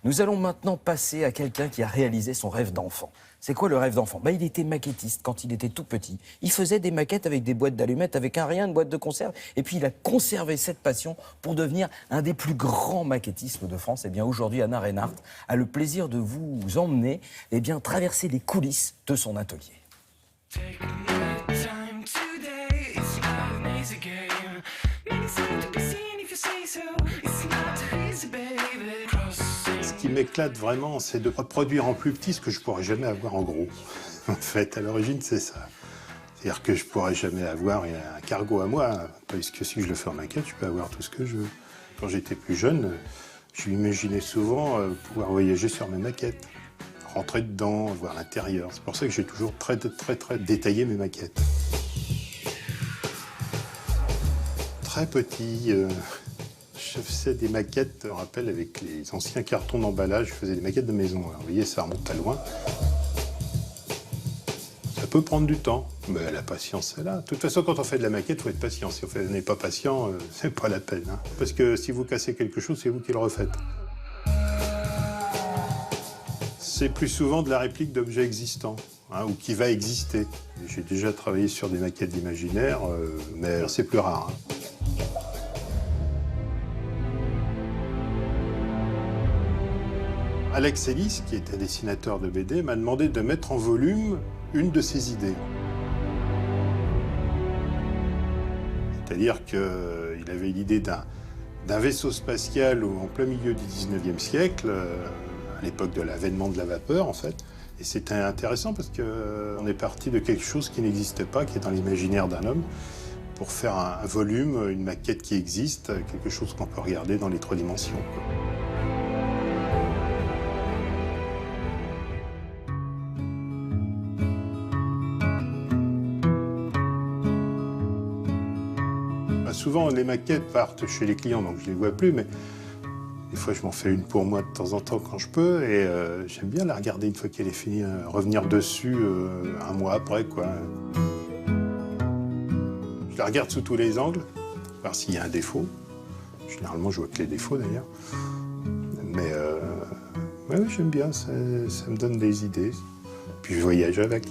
Nous allons maintenant passer à quelqu'un qui a réalisé son rêve d'enfant. C'est quoi le rêve d'enfant? Il était maquettiste quand il était tout petit. Il faisait des maquettes avec des boîtes d'allumettes, avec un rien, une boîte de conserve. Et puis il a conservé cette passion pour devenir un des plus grands maquettistes de France. Et bien aujourd'hui, Anna Reinhardt a le plaisir de vous emmener, traverser les coulisses de son atelier. Ce qui m'éclate vraiment, c'est de reproduire en plus petit ce que je pourrais jamais avoir en gros. En fait, à l'origine, c'est ça. C'est-à-dire que je pourrais jamais avoir un cargo à moi, parce que si je le fais en maquette, je peux avoir tout ce que je veux. Quand j'étais plus jeune, je m'imaginais souvent pouvoir voyager sur mes maquettes, rentrer dedans, voir l'intérieur. C'est pour ça que j'ai toujours très détaillé mes maquettes. Très petit, je faisais des maquettes, je me rappelle, avec les anciens cartons d'emballage, je faisais des maquettes de maison. Alors, vous voyez, ça remonte à loin. Ça peut prendre du temps, mais la patience est là. De toute façon, quand on fait de la maquette, il faut être patient. Si on n'est pas patient, c'est pas la peine. Hein. Parce que si vous cassez quelque chose, c'est vous qui le refaites. C'est plus souvent de la réplique d'objets existants, hein, ou qui va exister. J'ai déjà travaillé sur des maquettes d'imaginaire, mais c'est plus rare. Hein. Alex Ellis, qui était dessinateur de BD, m'a demandé de mettre en volume une de ses idées. C'est-à-dire qu'il avait l'idée d'un vaisseau spatial en plein milieu du 19e siècle, à l'époque de l'avènement de la vapeur, en fait. Et c'était intéressant parce qu'on est parti de quelque chose qui n'existait pas, qui est dans l'imaginaire d'un homme, pour faire un volume, une maquette qui existe, quelque chose qu'on peut regarder dans les 3 dimensions. Souvent, les maquettes partent chez les clients, donc je ne les vois plus, mais des fois, je m'en fais une pour moi de temps en temps quand je peux, et j'aime bien la regarder une fois qu'elle est finie, revenir dessus un mois après, quoi. Je la regarde sous tous les angles, voir s'il y a un défaut. Généralement, je vois que les défauts, d'ailleurs. Mais ouais, j'aime bien, ça me donne des idées. Puis je voyage avec.